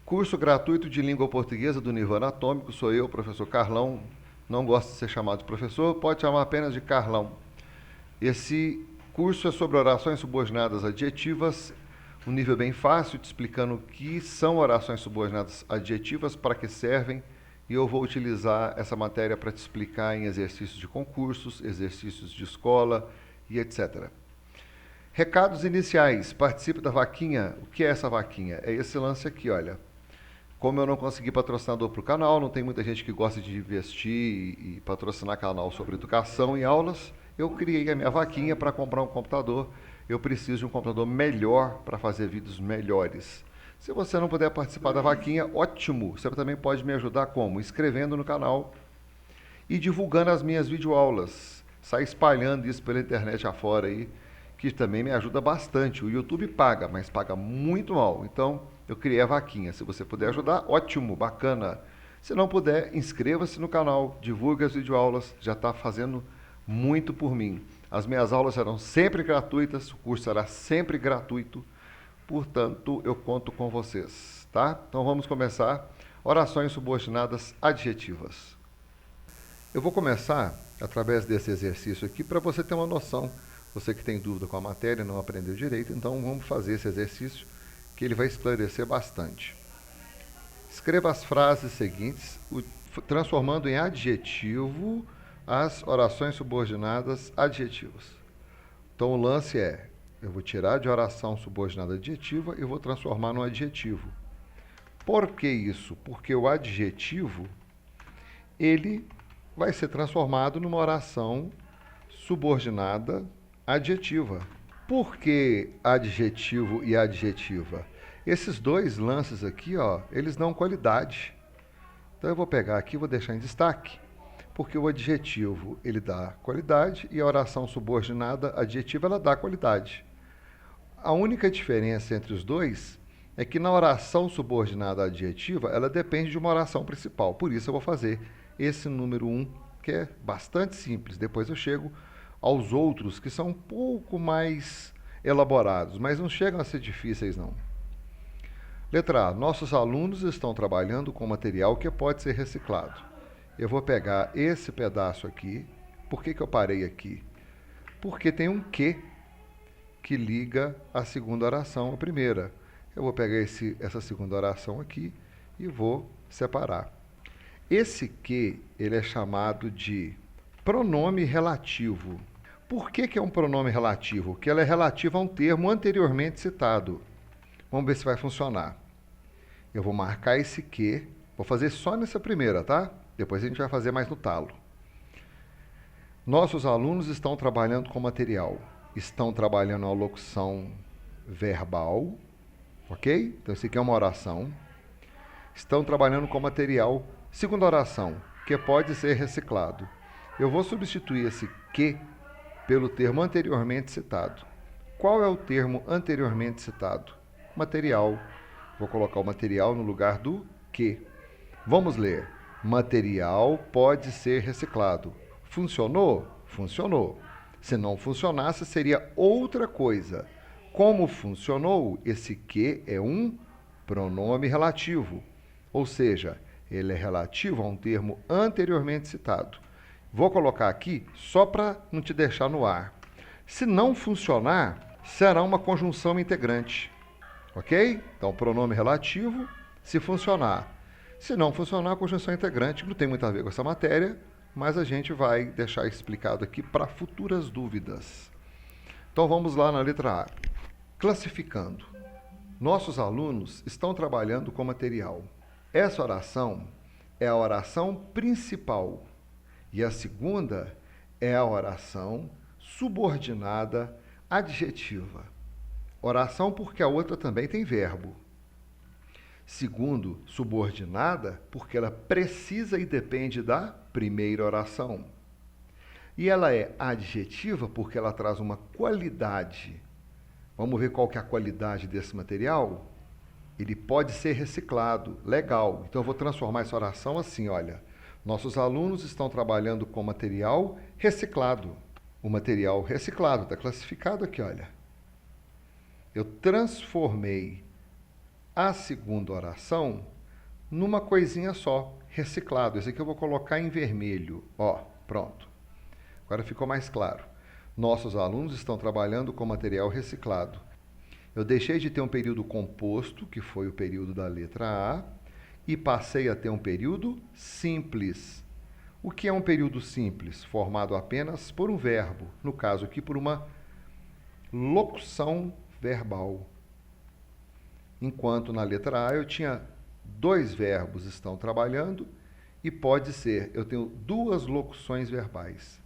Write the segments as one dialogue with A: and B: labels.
A: Curso gratuito de língua portuguesa do Nirvana Atômico, sou eu, professor Carlão. Não gosto de ser chamado de professor, pode chamar apenas de Carlão. Esse curso é sobre orações subordinadas adjetivas, um nível bem fácil, te explicando o que são orações subordinadas adjetivas, para que servem, e eu vou utilizar essa matéria para te explicar em exercícios de concursos, exercícios de escola e etc. Recados iniciais, participe da vaquinha. O que é essa vaquinha? É esse lance aqui, olha. Como eu não consegui patrocinador para o canal, não tem muita gente que gosta de investir e patrocinar canal sobre educação e aulas, eu criei a minha vaquinha para comprar um computador. Eu preciso de um computador melhor para fazer vídeos melhores. Se você não puder participar da vaquinha, ótimo! Você também pode me ajudar como? Inscrevendo no canal e divulgando as minhas videoaulas. Sai espalhando isso pela internet afora aí, que também me ajuda bastante. O YouTube paga, mas paga muito mal. Então, eu criei a vaquinha. Se você puder ajudar, ótimo, bacana. Se não puder, inscreva-se no canal, divulgue as videoaulas, já está fazendo muito por mim. As minhas aulas serão sempre gratuitas, o curso será sempre gratuito, portanto, eu conto com vocês, tá? Então vamos começar. Orações subordinadas adjetivas. Eu vou começar através desse exercício aqui para você ter uma noção. Você que tem dúvida com a matéria, não aprendeu direito, então vamos fazer esse exercício que ele vai esclarecer bastante. Escreva as frases seguintes, transformando em adjetivo as orações subordinadas adjetivas. Então o lance é, eu vou tirar de oração subordinada adjetiva e vou transformar num adjetivo. Por que isso? Porque o adjetivo, ele vai ser transformado numa oração subordinada adjetiva. Por que adjetivo e adjetiva? Esses dois lances aqui, ó, eles dão qualidade. Então eu vou pegar aqui e vou deixar em destaque, porque o adjetivo ele dá qualidade e a oração subordinada adjetiva ela dá qualidade. A única diferença entre os dois é que na oração subordinada adjetiva ela depende de uma oração principal. Por isso eu vou fazer esse número 1, que é bastante simples. Depois eu chego aos outros que são um pouco mais elaborados, mas não chegam a ser difíceis não. Letra A. Nossos alunos estão trabalhando com material que pode ser reciclado. Eu vou pegar esse pedaço aqui. Por que eu parei aqui? Porque tem um que liga a segunda oração à primeira. Eu vou pegar essa segunda oração aqui e vou separar. Esse que, ele é chamado de pronome relativo. Por que é um pronome relativo? Porque ele é relativo a um termo anteriormente citado. Vamos ver se vai funcionar. Eu vou marcar esse que, vou fazer só nessa primeira, tá? Depois a gente vai fazer mais no talo. Nossos alunos estão trabalhando com material. Estão trabalhando a locução verbal, ok? Então, isso aqui é uma oração. Estão trabalhando com material. Segunda oração, que pode ser reciclado. Eu vou substituir esse que pelo termo anteriormente citado. Qual é o termo anteriormente citado? Material. Vou colocar o material no lugar do que. Vamos ler. Material pode ser reciclado. Funcionou? Funcionou. Se não funcionasse, seria outra coisa. Como funcionou, esse que é um pronome relativo. Ou seja, ele é relativo a um termo anteriormente citado. Vou colocar aqui só para não te deixar no ar. Se não funcionar, será uma conjunção integrante. Ok? Então, pronome relativo, se funcionar. Se não funcionar, a conjunção integrante não tem muito a ver com essa matéria, mas a gente vai deixar explicado aqui para futuras dúvidas. Então, vamos lá na letra A. Classificando. Nossos alunos estão trabalhando com material. Essa oração é a oração principal e a segunda é a oração subordinada adjetiva. Oração porque a outra também tem verbo. Segundo, subordinada porque ela precisa e depende da primeira oração. E ela é adjetiva porque ela traz uma qualidade. Vamos ver qual que é a qualidade desse material? Ele pode ser reciclado. Legal. Então eu vou transformar essa oração assim, olha. Nossos alunos estão trabalhando com material reciclado. O material reciclado está classificado aqui, olha. Eu transformei a segunda oração numa coisinha só, reciclado. Esse aqui eu vou colocar em vermelho. Ó, pronto. Agora ficou mais claro. Nossos alunos estão trabalhando com material reciclado. Eu deixei de ter um período composto, que foi o período da letra A, e passei a ter um período simples. O que é um período simples? Formado apenas por um verbo, no caso aqui por uma locução verbal. Enquanto na letra A eu tinha 2 verbos estão trabalhando e pode ser, eu tenho 2 locuções verbais.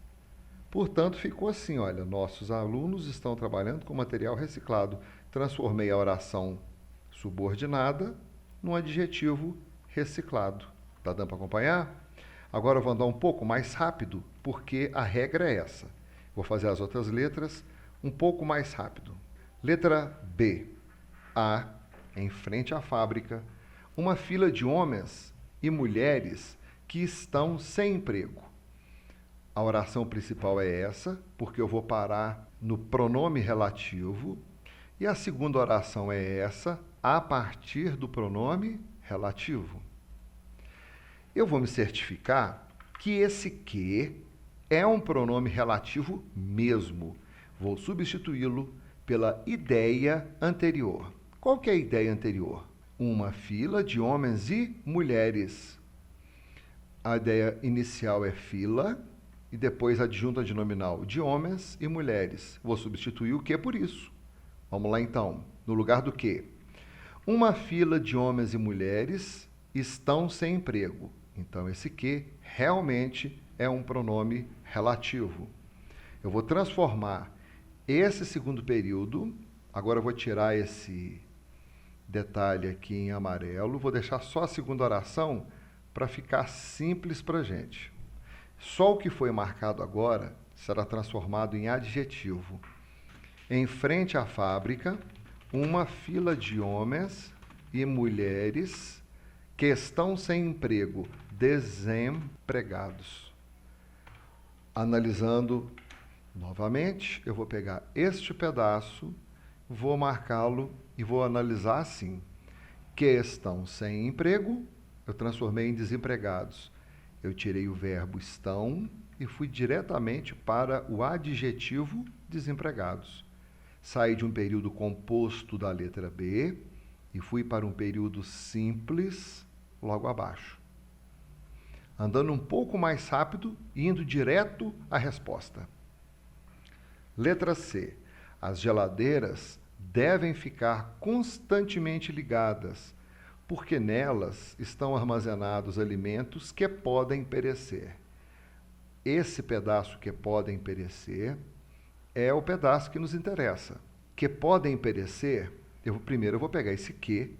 A: Portanto, ficou assim, olha, nossos alunos estão trabalhando com material reciclado. Transformei a oração subordinada num adjetivo reciclado. Está dando para acompanhar? Agora eu vou andar um pouco mais rápido, porque a regra é essa. Vou fazer as outras letras um pouco mais rápido. Letra B. A, em frente à fábrica, uma fila de homens e mulheres que estão sem emprego. A oração principal é essa, porque eu vou parar no pronome relativo. E a segunda oração é essa, a partir do pronome relativo. Eu vou me certificar que esse que é um pronome relativo mesmo. Vou substituí-lo pela ideia anterior. Qual que é a ideia anterior? Uma fila de homens e mulheres. A ideia inicial é fila e depois adjunta de nominal de homens e mulheres. Vou substituir o que por isso. Vamos lá então. No lugar do que? Uma fila de homens e mulheres estão sem emprego. Então, esse que realmente é um pronome relativo. Eu vou transformar esse segundo período, agora eu vou tirar esse detalhe aqui em amarelo, vou deixar só a segunda oração para ficar simples para a gente. Só o que foi marcado agora será transformado em adjetivo. Em frente à fábrica, uma fila de homens e mulheres que estão sem emprego, desempregados. Analisando novamente, eu vou pegar este pedaço, vou marcá-lo e vou analisar assim. Que estão sem emprego, eu transformei em desempregados. Eu tirei o verbo estão e fui diretamente para o adjetivo desempregados. Saí de um período composto da letra B e fui para um período simples logo abaixo. Andando um pouco mais rápido e indo direto à resposta. Letra C. As geladeiras devem ficar constantemente ligadas, porque nelas estão armazenados alimentos que podem perecer. Esse pedaço que podem perecer é o pedaço que nos interessa. Que podem perecer, primeiro eu vou pegar esse que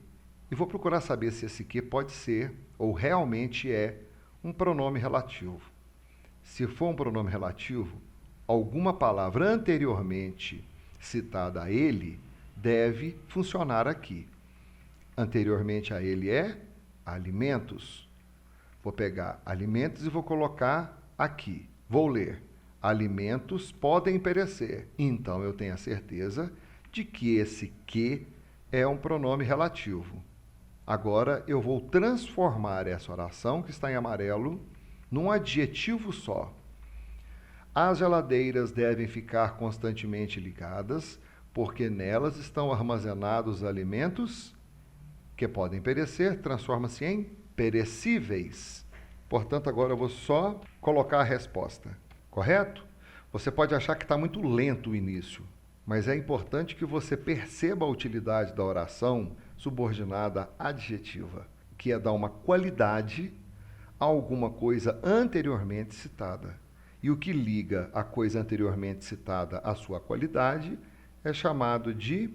A: e vou procurar saber se esse que pode ser ou realmente é um pronome relativo. Se for um pronome relativo, alguma palavra anteriormente citada a ele deve funcionar aqui. Anteriormente a ele é alimentos. Vou pegar alimentos e vou colocar aqui. Vou ler. Alimentos podem perecer. Então, eu tenho a certeza de que esse que é um pronome relativo. Agora, eu vou transformar essa oração, que está em amarelo, num adjetivo só. As geladeiras devem ficar constantemente ligadas, porque nelas estão armazenados alimentos que podem perecer, transforma-se em perecíveis. Portanto, agora eu vou só colocar a resposta. Correto? Você pode achar que está muito lento o início, mas é importante que você perceba a utilidade da oração subordinada adjetiva, que é dar uma qualidade a alguma coisa anteriormente citada. E o que liga a coisa anteriormente citada à sua qualidade é chamado de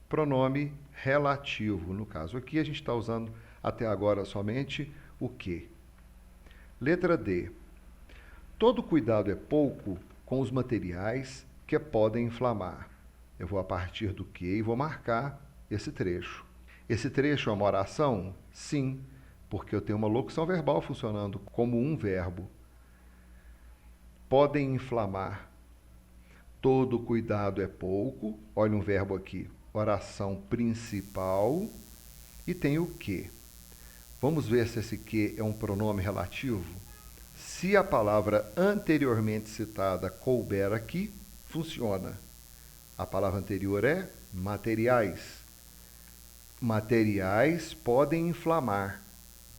A: pronome relativo. No caso aqui, a gente está usando até agora somente o que. Letra D. Todo cuidado é pouco com os materiais que podem inflamar. Eu vou a partir do que e vou marcar esse trecho. Esse trecho é uma oração? Sim, porque eu tenho uma locução verbal funcionando como um verbo. Podem inflamar. Todo cuidado é pouco. Olha um verbo aqui. Oração principal. e tem o que. Vamos ver se esse que é um pronome relativo? Se a palavra anteriormente citada couber aqui, funciona. A palavra anterior é materiais. Materiais podem inflamar.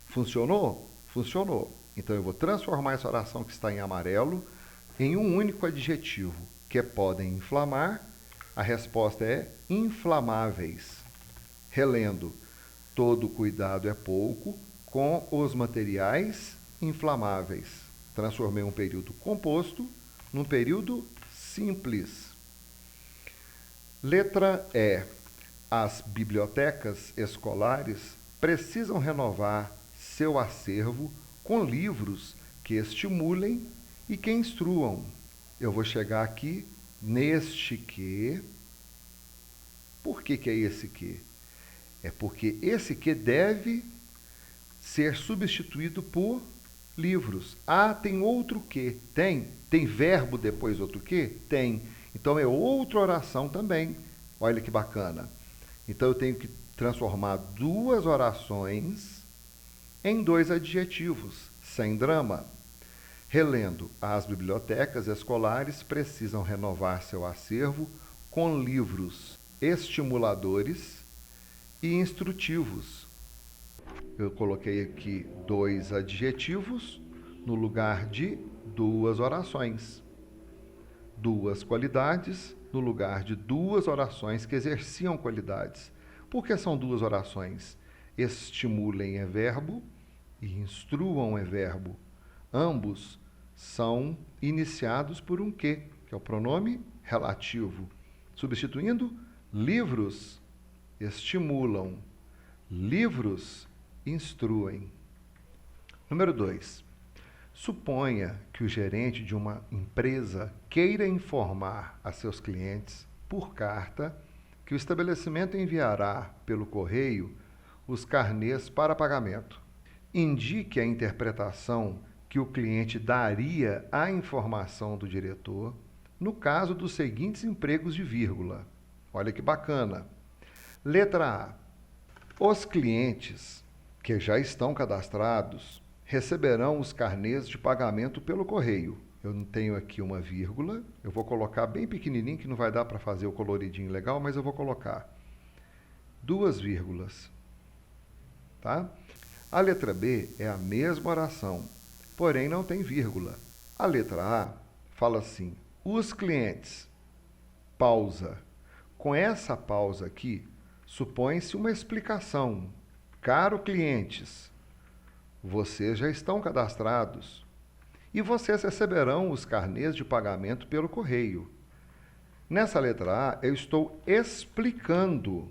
A: Funcionou? Funcionou. Então eu vou transformar essa oração que está em amarelo em um único adjetivo, que é podem inflamar. A resposta é inflamáveis. Relendo, todo cuidado é pouco com os materiais inflamáveis. Transformei um período composto num período simples. Letra E. As bibliotecas escolares precisam renovar seu acervo com livros que estimulem e que instruam. Eu vou chegar aqui neste que. Por que é esse que? É porque esse que deve ser substituído por livros. Ah, tem outro que? Tem. Tem verbo depois outro que? Tem. Então é outra oração também. Olha que bacana. Então eu tenho que transformar duas orações em dois adjetivos, sem drama. Relendo, as bibliotecas escolares precisam renovar seu acervo com livros estimuladores e instrutivos. Eu coloquei aqui dois adjetivos no lugar de duas orações. Duas qualidades no lugar de duas orações que exerciam qualidades. Por que são duas orações? Estimulem é verbo e instruam é verbo. Ambos são iniciados por um que é o pronome relativo. Substituindo, livros estimulam, livros instruem. Número 2. Suponha que o gerente de uma empresa queira informar a seus clientes, por carta, que o estabelecimento enviará pelo correio os carnês para pagamento. Indique a interpretação que o cliente daria à informação do diretor no caso dos seguintes empregos de vírgula. Olha que bacana. Letra A. Os clientes que já estão cadastrados receberão os carnês de pagamento pelo correio. Eu não tenho aqui uma vírgula, eu vou colocar bem pequenininho, que não vai dar para fazer o coloridinho legal, mas eu vou colocar duas vírgulas. Tá? A letra B é a mesma oração, porém não tem vírgula. A letra A fala assim, os clientes, pausa. Com essa pausa aqui, supõe-se uma explicação. Caro clientes, vocês já estão cadastrados e vocês receberão os carnês de pagamento pelo correio. Nessa letra A, eu estou explicando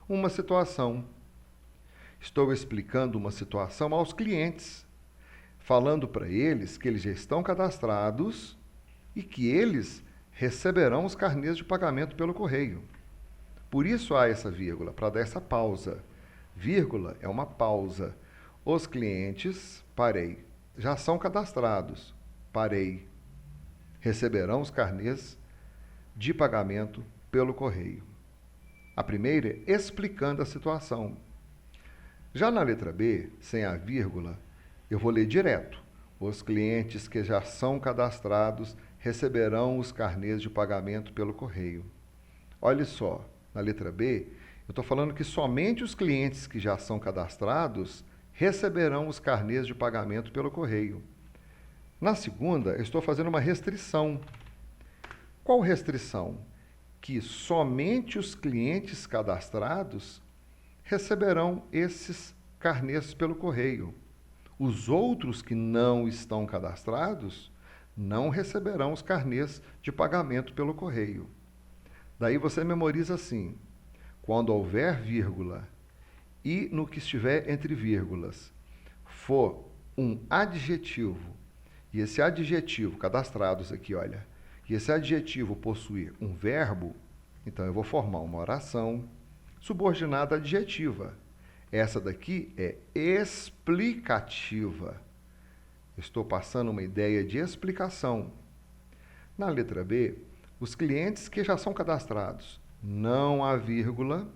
A: uma situação. Estou explicando uma situação aos clientes, falando para eles que eles já estão cadastrados e que eles receberão os carnês de pagamento pelo correio. Por isso há essa vírgula, para dar essa pausa. Vírgula é uma pausa. Os clientes, parei, já são cadastrados, parei, receberão os carnês de pagamento pelo correio. A primeira é explicando a situação. Já na letra B, sem a vírgula, eu vou ler direto. Os clientes que já são cadastrados receberão os carnês de pagamento pelo correio. Olha só, na letra B, eu estou falando que somente os clientes que já são cadastrados receberão os carnês de pagamento pelo correio. Na segunda, eu estou fazendo uma restrição. Qual restrição? Que somente os clientes cadastrados receberão esses carnês pelo correio. Os outros que não estão cadastrados não receberão os carnês de pagamento pelo correio. Daí você memoriza assim, quando houver vírgula e no que estiver entre vírgulas for um adjetivo, e esse adjetivo, cadastrados aqui, olha, e esse adjetivo possuir um verbo, então eu vou formar uma oração subordinada adjetiva. Essa daqui é explicativa. Estou passando uma ideia de explicação. Na letra B, os clientes que já são cadastrados, não há vírgula,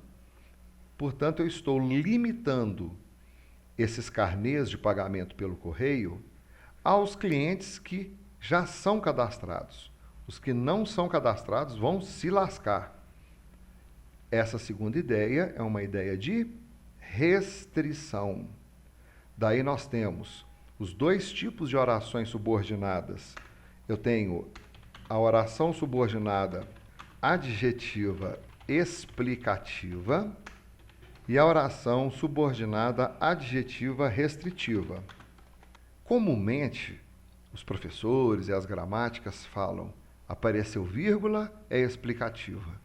A: Portanto, eu estou limitando esses carnês de pagamento pelo correio aos clientes que já são cadastrados. Os que não são cadastrados vão se lascar. Essa segunda ideia é uma ideia de restrição. Daí nós temos os dois tipos de orações subordinadas. Eu tenho a oração subordinada adjetiva explicativa e a oração subordinada adjetiva restritiva. Comumente, os professores e as gramáticas falam: apareceu vírgula, é explicativa.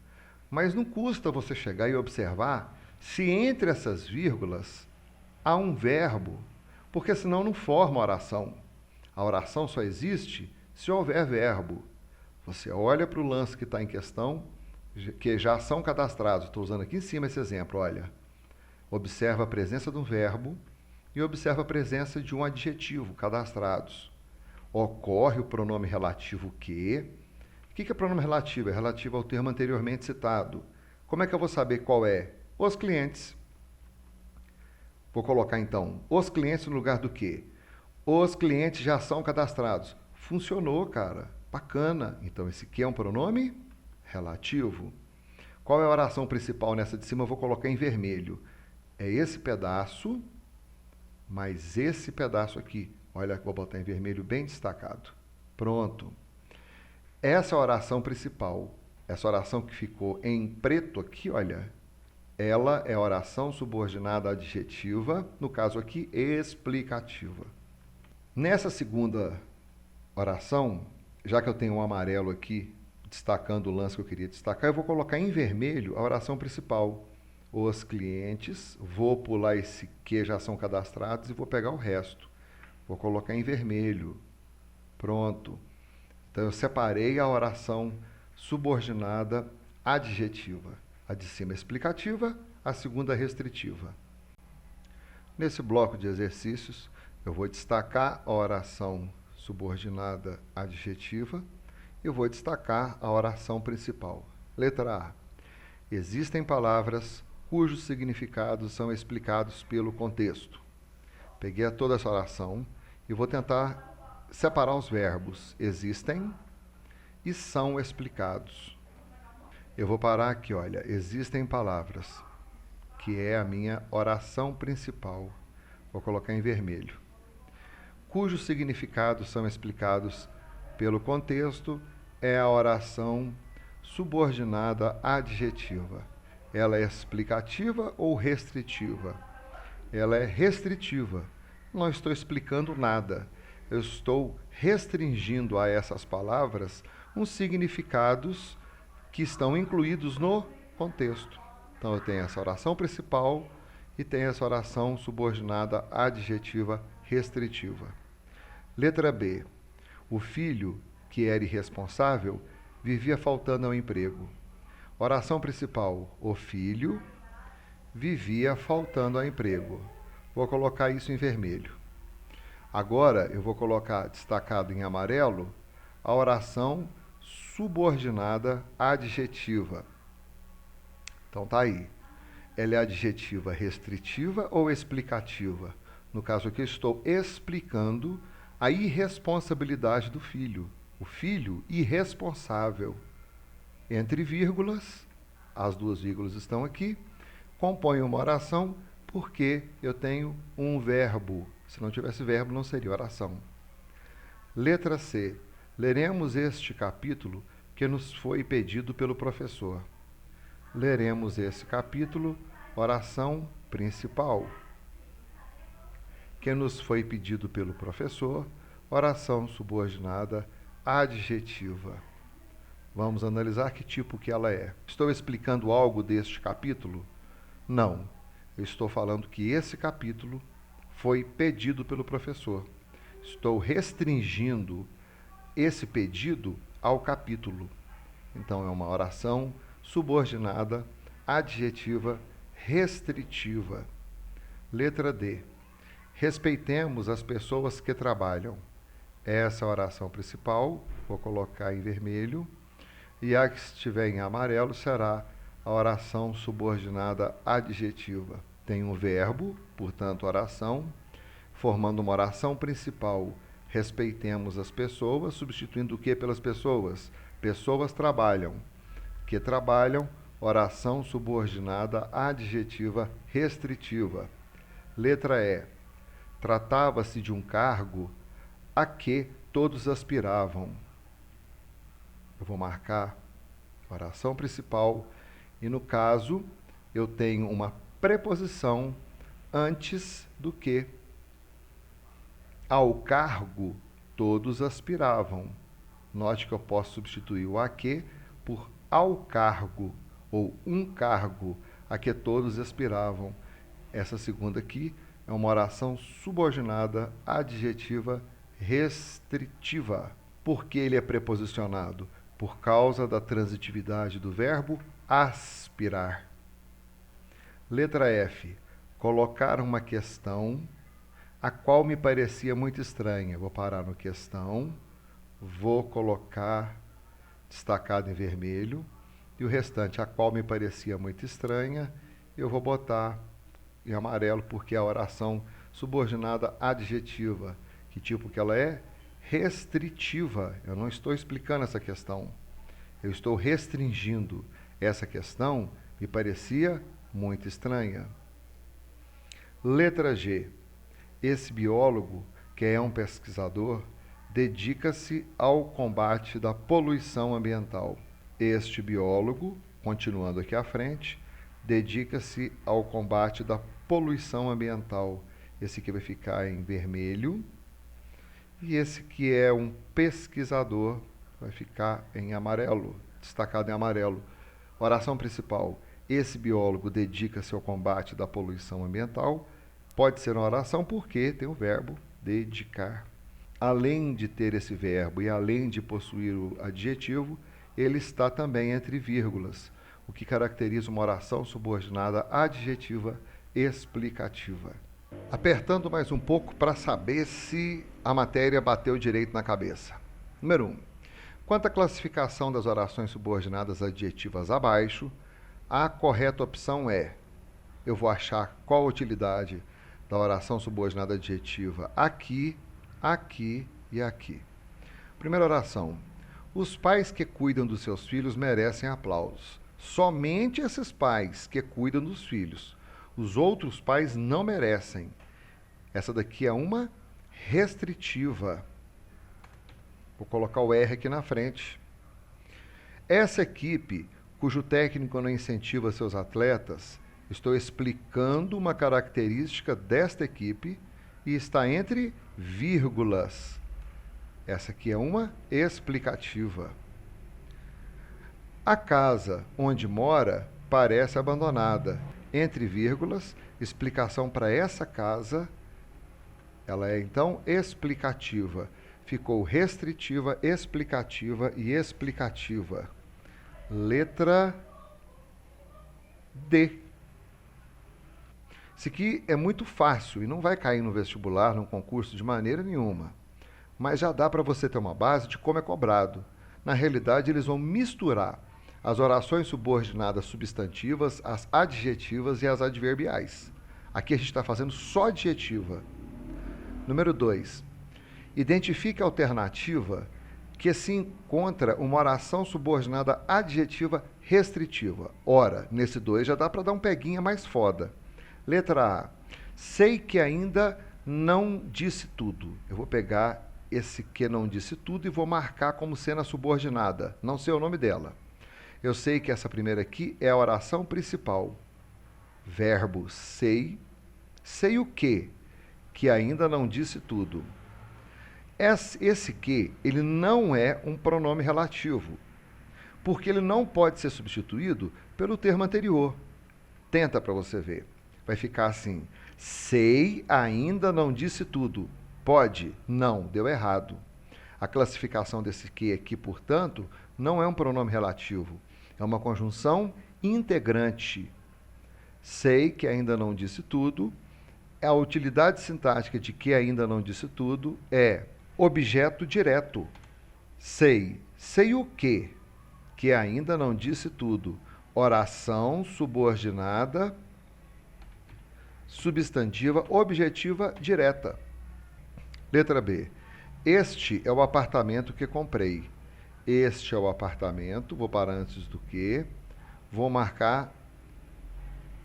A: Mas não custa você chegar e observar se entre essas vírgulas há um verbo, porque senão não forma oração. A oração só existe se houver verbo. Você olha para o lance que está em questão, que já são cadastrados. Estou usando aqui em cima esse exemplo, olha. Observa a presença de um verbo e observa a presença de um adjetivo cadastrados. Ocorre o pronome relativo que. O que é pronome relativo? É relativo ao termo anteriormente citado. Como é que eu vou saber qual é? Os clientes. Vou colocar então os clientes no lugar do quê? Os clientes já são cadastrados. Funcionou, cara. Bacana. Então esse que é um pronome relativo. Qual é a oração principal nessa de cima? Eu vou colocar em vermelho. É esse pedaço, mais esse pedaço aqui. Olha, vou botar em vermelho bem destacado. Pronto. Essa é a oração principal. Essa oração que ficou em preto aqui, olha, ela é a oração subordinada adjetiva, no caso aqui, explicativa. Nessa segunda oração, já que eu tenho um amarelo aqui, destacando o lance que eu queria destacar, eu vou colocar em vermelho a oração principal. Os clientes, vou pular esse que já são cadastrados e vou pegar o resto. Vou colocar em vermelho. Pronto. Então, eu separei a oração subordinada adjetiva. A de cima explicativa, a segunda restritiva. Nesse bloco de exercícios, eu vou destacar a oração subordinada adjetiva e vou destacar a oração principal. Letra A. Existem palavras cujos significados são explicados pelo contexto. Peguei toda essa oração e vou tentar separar os verbos existem e são explicados. Eu vou parar aqui, olha, existem palavras, que é a minha oração principal. Vou colocar em vermelho. Cujos significados são explicados pelo contexto é a oração subordinada adjetiva. Ela é explicativa ou restritiva? Ela é restritiva. Não estou explicando nada. Eu estou restringindo a essas palavras uns significados que estão incluídos no contexto. Então, eu tenho essa oração principal e tenho essa oração subordinada adjetiva restritiva. Letra B. O filho, que era irresponsável, vivia faltando ao emprego. Oração principal. O filho vivia faltando ao emprego. Vou colocar isso em vermelho. Agora, eu vou colocar destacado em amarelo a oração subordinada adjetiva. Então, tá aí. Ela é adjetiva restritiva ou explicativa? No caso aqui, eu estou explicando a irresponsabilidade do filho. O filho irresponsável. Entre vírgulas, as duas vírgulas estão aqui, compõe uma oração porque eu tenho um verbo. Se não tivesse verbo, não seria oração. Letra C. Leremos este capítulo que nos foi pedido pelo professor. Leremos esse capítulo, oração principal. Que nos foi pedido pelo professor, oração subordinada adjetiva. Vamos analisar que tipo que ela é. Estou explicando algo deste capítulo? Não. Eu estou falando que esse capítulo foi pedido pelo professor. Estou restringindo esse pedido ao capítulo. Então, é uma oração subordinada, adjetiva, restritiva. Letra D. Respeitemos as pessoas que trabalham. Essa é a oração principal, vou colocar em vermelho. E a que estiver em amarelo será a oração subordinada adjetiva. Tem um verbo, portanto, oração, formando uma oração principal. Respeitemos as pessoas, substituindo o que pelas pessoas? Pessoas trabalham. Que trabalham, oração subordinada adjetiva restritiva. Letra E. Tratava-se de um cargo a que todos aspiravam. Eu vou marcar oração principal e, no caso, eu tenho uma preposição antes do que. Ao cargo todos aspiravam. Note que eu posso substituir o a que por ao cargo ou um cargo a que todos aspiravam. Essa segunda aqui é uma oração subordinada adjetiva restritiva. Por que ele é preposicionado? Por causa da transitividade do verbo aspirar. Letra F. Colocar uma questão a qual me parecia muito estranha. Vou parar no questão, vou colocar destacado em vermelho, e o restante, a qual me parecia muito estranha, eu vou botar em amarelo, porque é a oração subordinada adjetiva. Que tipo que ela é? Restritiva. Eu não estou explicando essa questão. Eu estou restringindo. Essa questão me parecia muito estranha. Letra G. Esse biólogo, que é um pesquisador, dedica-se ao combate da poluição ambiental. Este biólogo, continuando aqui à frente, dedica-se ao combate da poluição ambiental. Esse aqui vai ficar em vermelho. E esse que é um pesquisador vai ficar em amarelo, destacado em amarelo. Oração principal. Esse biólogo dedica-se ao combate da poluição ambiental. Pode ser uma oração porque tem o verbo dedicar. Além de ter esse verbo e além de possuir o adjetivo, ele está também entre vírgulas, o que caracteriza uma oração subordinada adjetiva explicativa. Apertando mais um pouco para saber se a matéria bateu direito na cabeça. Número 1. Quanto à classificação das orações subordinadas adjetivas abaixo, a correta opção é: eu vou achar qual a utilidade da oração subordinada adjetiva aqui, aqui e aqui. Primeira oração. Os pais que cuidam dos seus filhos merecem aplausos. Somente esses pais que cuidam dos filhos. Os outros pais não merecem. Essa daqui é uma restritiva. Vou colocar o R aqui na frente. Essa equipe, cujo técnico não incentiva seus atletas, estou explicando uma característica desta equipe e está entre vírgulas. Essa aqui é uma explicativa. A casa onde mora parece abandonada. Entre vírgulas, explicação para essa casa, ela é então explicativa. Ficou restritiva, explicativa e explicativa. Letra D. Isso aqui é muito fácil e não vai cair no vestibular, num concurso de maneira nenhuma. Mas já dá para você ter uma base de como é cobrado. Na realidade, eles vão misturar as orações subordinadas substantivas, as adjetivas e as adverbiais. Aqui a gente está fazendo só adjetiva. Número 2. Identifique a alternativa que se encontra uma oração subordinada adjetiva restritiva. Ora, nesse 2 já dá para dar um peguinha mais foda. Letra A. Sei que ainda não disse tudo. Eu vou pegar esse que não disse tudo e vou marcar como sendo a subordinada. Não sei o nome dela. Eu sei que essa primeira aqui é a oração principal. Verbo sei. Sei o quê? Que ainda não disse tudo. Esse que, ele não é um pronome relativo, porque ele não pode ser substituído pelo termo anterior. Tenta para você ver. Vai ficar assim: sei, ainda não disse tudo. Pode? Não, deu errado. A classificação desse que aqui, portanto, não é um pronome relativo. É uma conjunção integrante. Sei que ainda não disse tudo. A utilidade sintática de que ainda não disse tudo é objeto direto. Sei. Sei o quê? Que ainda não disse tudo. oração subordinada, substantiva, objetiva, direta. Letra B. Este é o apartamento que comprei. Este é o apartamento, vou parar antes do que, vou marcar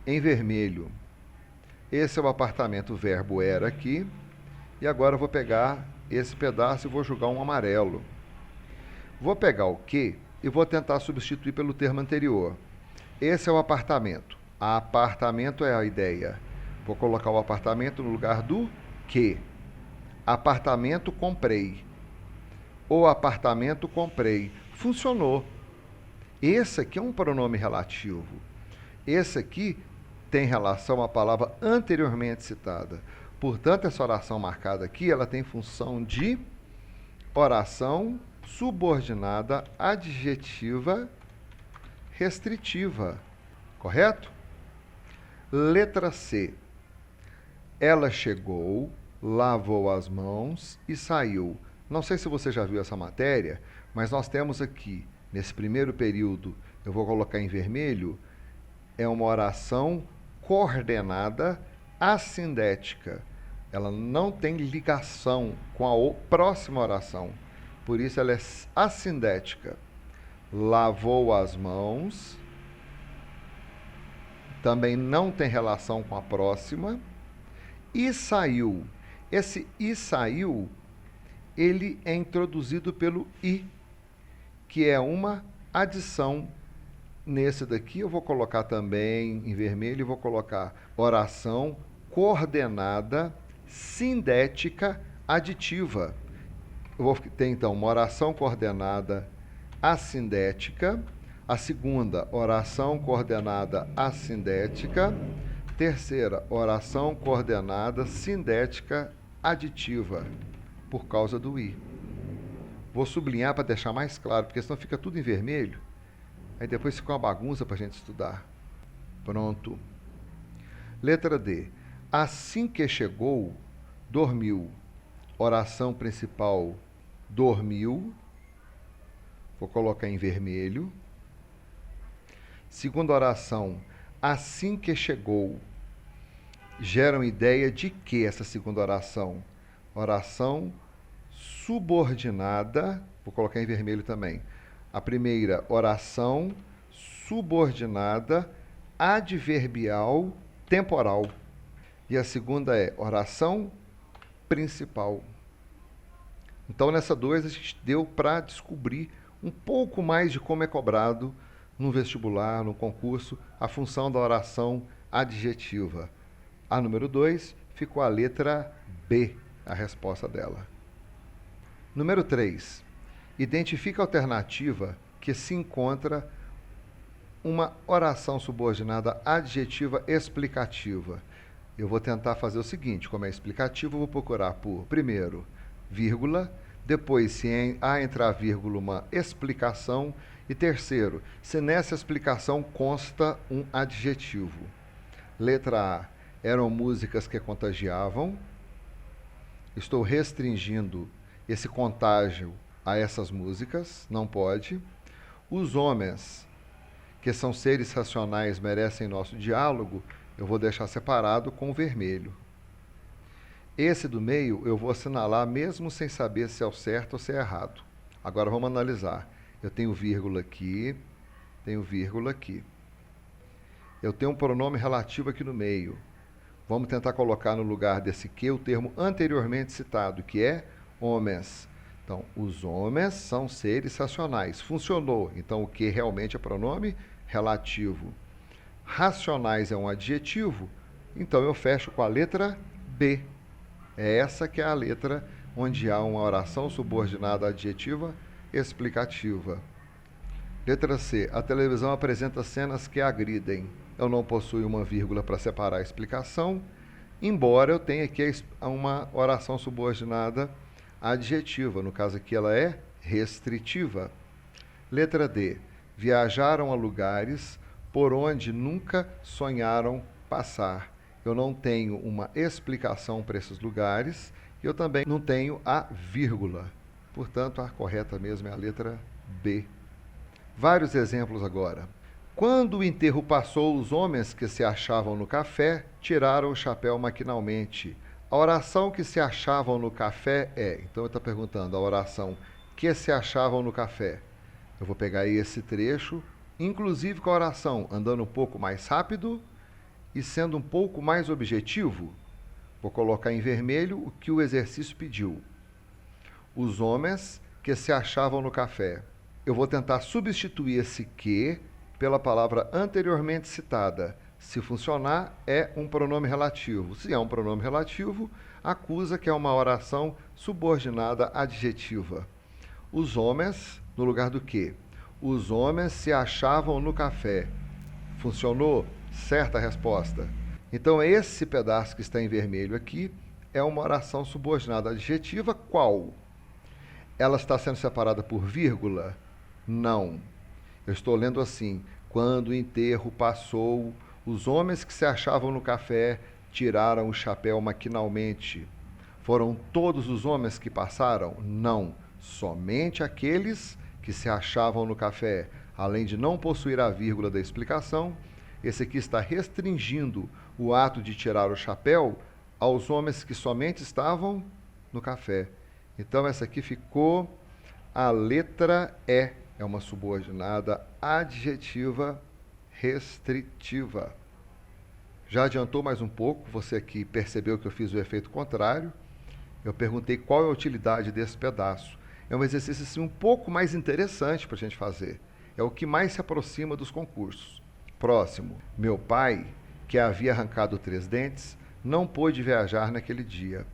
A: em vermelho. Esse é o apartamento, o verbo era aqui, e agora eu vou pegar esse pedaço e vou jogar um amarelo. Vou pegar o que e vou tentar substituir pelo termo anterior. Esse é o apartamento. Apartamento é a ideia. Vou colocar o apartamento no lugar do que. Apartamento comprei. O apartamento comprei. Funcionou. Esse aqui é um pronome relativo. Esse aqui tem relação à palavra anteriormente citada. Portanto, essa oração marcada aqui, ela tem função de oração subordinada adjetiva restritiva. Correto? Letra C. Ela chegou, lavou as mãos e saiu. Não sei se você já viu essa matéria, mas nós temos aqui, nesse primeiro período, eu vou colocar em vermelho, é uma oração coordenada assindética. Ela não tem ligação com a próxima oração. Por isso ela é assindética. Lavou as mãos. Também não tem relação com a próxima. E saiu. Esse e saiu, ele é introduzido pelo i, que é uma adição. Nesse daqui eu vou colocar também em vermelho e vou colocar oração coordenada sindética aditiva. Eu vou ter então uma oração coordenada assindética, a segunda, oração coordenada assindética, terceira, oração coordenada sindética aditiva, por causa do i. Vou sublinhar para deixar mais claro, porque senão fica tudo em vermelho. Aí depois fica uma bagunça para a gente estudar. Pronto. Letra D. Assim que chegou, dormiu. Oração principal, dormiu. Vou colocar em vermelho. Segunda oração, assim que chegou. Gera uma ideia de que essa segunda oração? Oração subordinada. Vou colocar em vermelho também. A primeira, oração subordinada adverbial temporal. E a segunda é oração principal. Então, nessa 2, a gente deu para descobrir um pouco mais de como é cobrado no vestibular, no concurso, a função da oração adjetiva. A número 2 ficou a letra B, a resposta dela. Número 3. Identifica a alternativa que se encontra uma oração subordinada adjetiva explicativa. Eu vou tentar fazer o seguinte, como é explicativo, eu vou procurar por, primeiro, vírgula, depois, se entrar vírgula, uma explicação, e terceiro, se nessa explicação consta um adjetivo. Letra A, eram músicas que contagiavam. Estou restringindo esse contágio a essas músicas, não pode. Os homens, que são seres racionais, merecem nosso diálogo, eu vou deixar separado com vermelho. Esse do meio eu vou assinalar mesmo sem saber se é o certo ou se é errado. Agora vamos analisar. Eu tenho vírgula aqui, tenho vírgula aqui. Eu tenho um pronome relativo aqui no meio. Vamos tentar colocar no lugar desse que o termo anteriormente citado, que é homens. Então, os homens são seres racionais. Funcionou. Então, o que realmente é pronome relativo. Racionais é um adjetivo. Então, eu fecho com a letra B. É essa que é a letra onde há uma oração subordinada adjetiva explicativa. Letra C. A televisão apresenta cenas que agridem. Eu não possuo uma vírgula para separar a explicação, embora eu tenha aqui uma oração subordinada adjetiva. No caso aqui ela é restritiva. Letra D. Viajaram a lugares por onde nunca sonharam passar. Eu não tenho uma explicação para esses lugares e eu também não tenho a vírgula. Portanto, a correta mesmo é a letra B. Vários exemplos agora. Quando o enterro passou, os homens que se achavam no café tiraram o chapéu maquinalmente. A oração que se achavam no café é... Então, ele está perguntando a oração que se achavam no café. Eu vou pegar esse trecho, inclusive com a oração, andando um pouco mais rápido e sendo um pouco mais objetivo. Vou colocar em vermelho o que o exercício pediu. Os homens que se achavam no café. Eu vou tentar substituir esse que pela palavra anteriormente citada. Se funcionar, é um pronome relativo. Se é um pronome relativo, acusa que é uma oração subordinada adjetiva. Os homens, no lugar do que? Os homens se achavam no café. Funcionou? Certa resposta. Então, esse pedaço que está em vermelho aqui é uma oração subordinada adjetiva. Qual? Ela está sendo separada por vírgula? Não. Eu estou lendo assim: quando o enterro passou, os homens que se achavam no café tiraram o chapéu maquinalmente. Foram todos os homens que passaram? Não. Somente aqueles que se achavam no café. Além de não possuir a vírgula da explicação, esse aqui está restringindo o ato de tirar o chapéu aos homens que somente estavam no café. Então, essa aqui ficou a letra E. É uma subordinada adjetiva restritiva. Já adiantou mais um pouco, você aqui percebeu que eu fiz o efeito contrário. Eu perguntei qual é a utilidade desse pedaço. É um exercício assim, um pouco mais interessante para a gente fazer. É o que mais se aproxima dos concursos. Próximo. Meu pai, que havia arrancado 3 dentes, não pôde viajar naquele dia.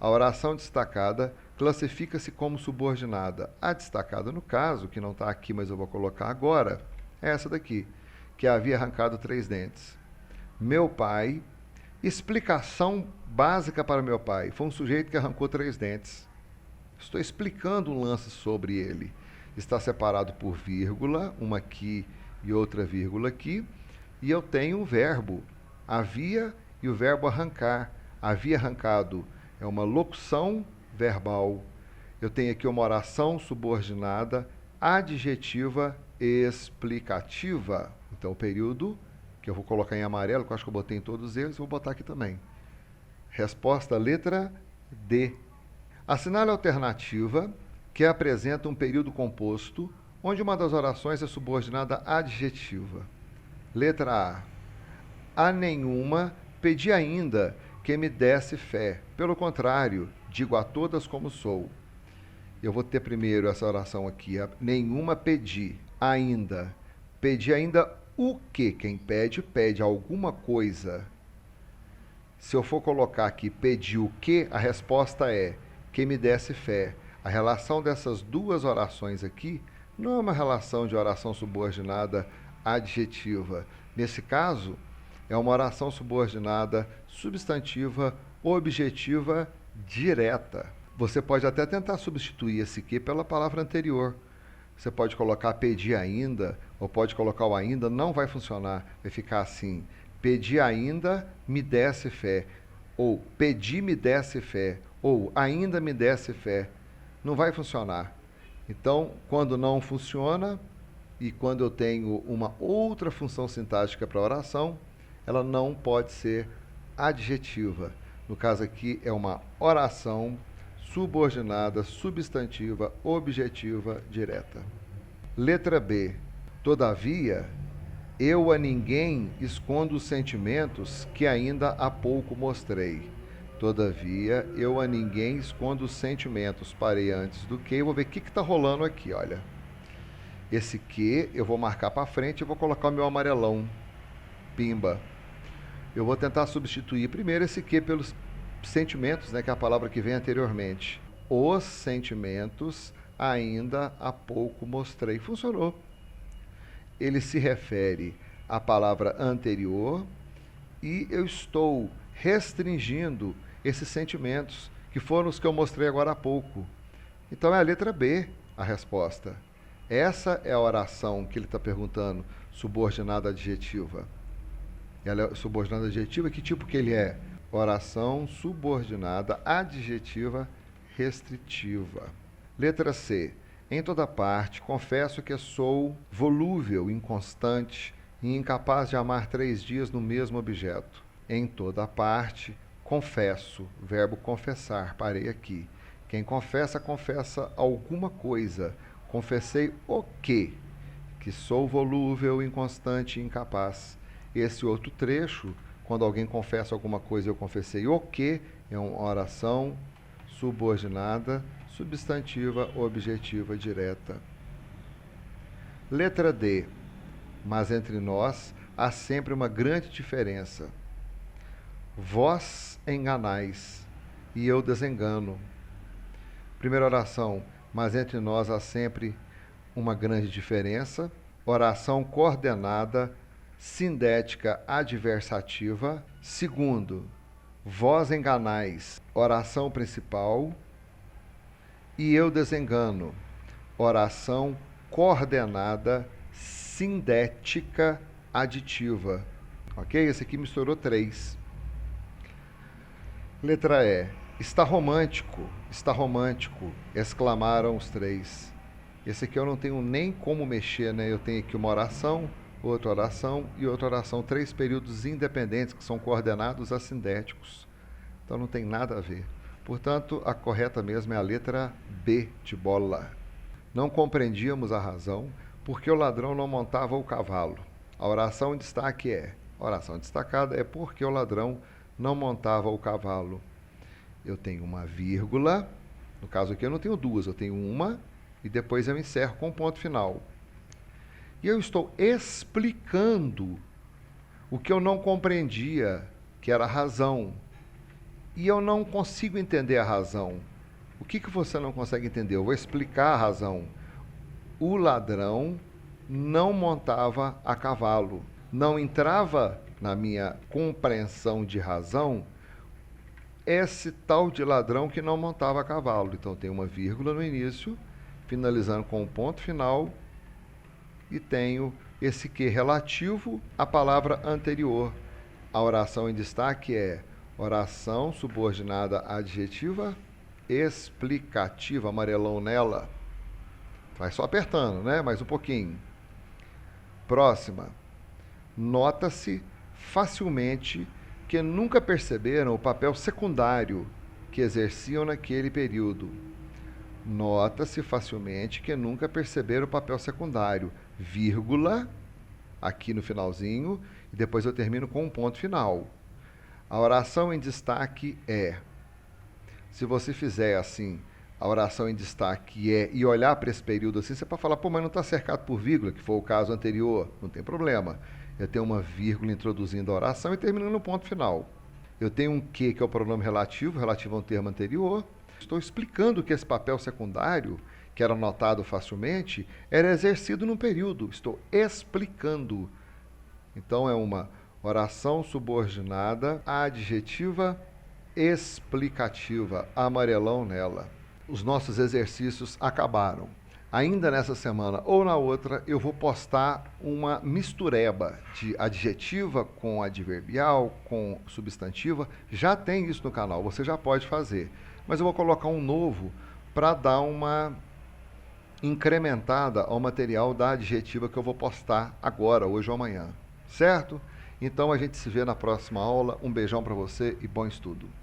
A: A oração destacada classifica-se como subordinada. A destacada, no caso, que não está aqui, mas eu vou colocar agora, é essa daqui, que havia arrancado 3 dentes. Meu pai, explicação básica para meu pai. Foi um sujeito que arrancou 3 dentes. Estou explicando um lance sobre ele. Está separado por vírgula, uma aqui e outra vírgula aqui, e eu tenho um verbo, havia, e o verbo arrancar. Havia arrancado é uma locução verbal. Eu tenho aqui uma oração subordinada adjetiva explicativa. Então, o período, que eu vou colocar em amarelo, que eu acho que eu botei em todos eles, vou botar aqui também. Resposta, letra D. Assinale a alternativa que apresenta um período composto, onde uma das orações é subordinada adjetiva. Letra A. A nenhuma pedi ainda que me desse fé. Pelo contrário, digo a todas como sou. Eu vou ter primeiro essa oração aqui. Nenhuma pedi ainda. Pedi ainda o quê? Quem pede, pede alguma coisa. Se eu for colocar aqui pedir o quê, a resposta é que me desse fé. A relação dessas duas orações aqui não é uma relação de oração subordinada adjetiva. Nesse caso, é uma oração subordinada substantiva objetiva direta. Você pode até tentar substituir esse que pela palavra anterior. Você pode colocar pedir ainda, ou pode colocar o ainda, não vai funcionar. Vai ficar assim: pedi ainda, me desse fé. Ou pedi, me desse fé. Ou ainda me desse fé. Não vai funcionar. Então, quando não funciona, e quando eu tenho uma outra função sintática para a oração, ela não pode ser adjetiva. No caso aqui, é uma oração subordinada, substantiva, objetiva, direta. Letra B. Todavia, eu a ninguém escondo os sentimentos que ainda há pouco mostrei. Todavia, eu a ninguém escondo os sentimentos. Parei antes do que, eu vou ver o que está rolando aqui, olha. Esse que eu vou marcar para frente e vou colocar o meu amarelão. Pimba. Eu vou tentar substituir primeiro esse que pelos sentimentos, né, que é a palavra que vem anteriormente. Os sentimentos ainda há pouco mostrei. Funcionou. Ele se refere à palavra anterior e eu estou restringindo esses sentimentos, que foram os que eu mostrei agora há pouco. Então é a letra B a resposta. Essa é a oração que ele está perguntando, subordinada adjetiva. Ela é subordinada adjetiva, que tipo que ele é? Oração subordinada adjetiva restritiva. Letra C. Em toda parte, confesso que sou volúvel, inconstante, e incapaz de amar 3 dias no mesmo objeto. Em toda parte, confesso, verbo confessar, parei aqui. Quem confessa, confessa alguma coisa. Confessei o quê? Que sou volúvel, inconstante e incapaz. Esse outro trecho, quando alguém confessa alguma coisa, eu confessei o quê? É uma oração subordinada, substantiva, objetiva, direta. Letra D. Mas entre nós há sempre uma grande diferença. Vós enganais e eu desengano. Primeira oração, mas entre nós há sempre uma grande diferença. Oração coordenada, sindética, adversativa. Segundo, vós enganais, oração principal. E eu desengano, oração coordenada, sindética, aditiva. Ok? Esse aqui misturou 3. Letra E. Está romântico, exclamaram os 3. Esse aqui eu não tenho nem como mexer, né? Eu tenho aqui uma oração, outra oração e outra oração. 3 períodos independentes que são coordenados assindéticos. Então não tem nada a ver. Portanto, a correta mesmo é a letra B de bola. Não compreendíamos a razão porque o ladrão não montava o cavalo. A oração em destaque é, a oração destacada é porque o ladrão não montava o cavalo. Eu tenho uma vírgula, no caso aqui eu não tenho 2, eu tenho uma, e depois eu encerro com um ponto final. E eu estou explicando o que eu não compreendia, que era a razão. E eu não consigo entender a razão. O que você não consegue entender? Eu vou explicar a razão. O ladrão não montava a cavalo. Não entrava na minha compreensão de razão esse tal de ladrão que não montava a cavalo. Então tem uma vírgula no início, finalizando com um ponto final, e tenho esse que relativo à palavra anterior. A oração em destaque é oração subordinada adjetiva explicativa, amarelão nela. Vai só apertando, né? Mais um pouquinho. Próxima. Nota-se facilmente que nunca perceberam o papel secundário que exerciam naquele período. Nota-se facilmente que nunca perceberam o papel secundário, vírgula, aqui no finalzinho, e depois eu termino com um ponto final. A oração em destaque é, se você fizer assim, a oração em destaque é, e olhar para esse período assim, você pode falar, pô, mas não está cercado por vírgula, que foi o caso anterior, não tem problema. Eu tenho uma vírgula introduzindo a oração e terminando no ponto final. Eu tenho um que é o pronome relativo, relativo a um termo anterior. Estou explicando que esse papel secundário, que era notado facilmente, era exercido num período. Estou explicando. Então é uma oração subordinada adjetiva explicativa, amarelão nela. Os nossos exercícios acabaram. Ainda nessa semana ou na outra, eu vou postar uma mistureba de adjetiva com adverbial, com substantiva. Já tem isso no canal, você já pode fazer. Mas eu vou colocar um novo para dar uma incrementada ao material da adjetiva que eu vou postar agora, hoje ou amanhã. Certo? Então a gente se vê na próxima aula. Um beijão para você e bom estudo.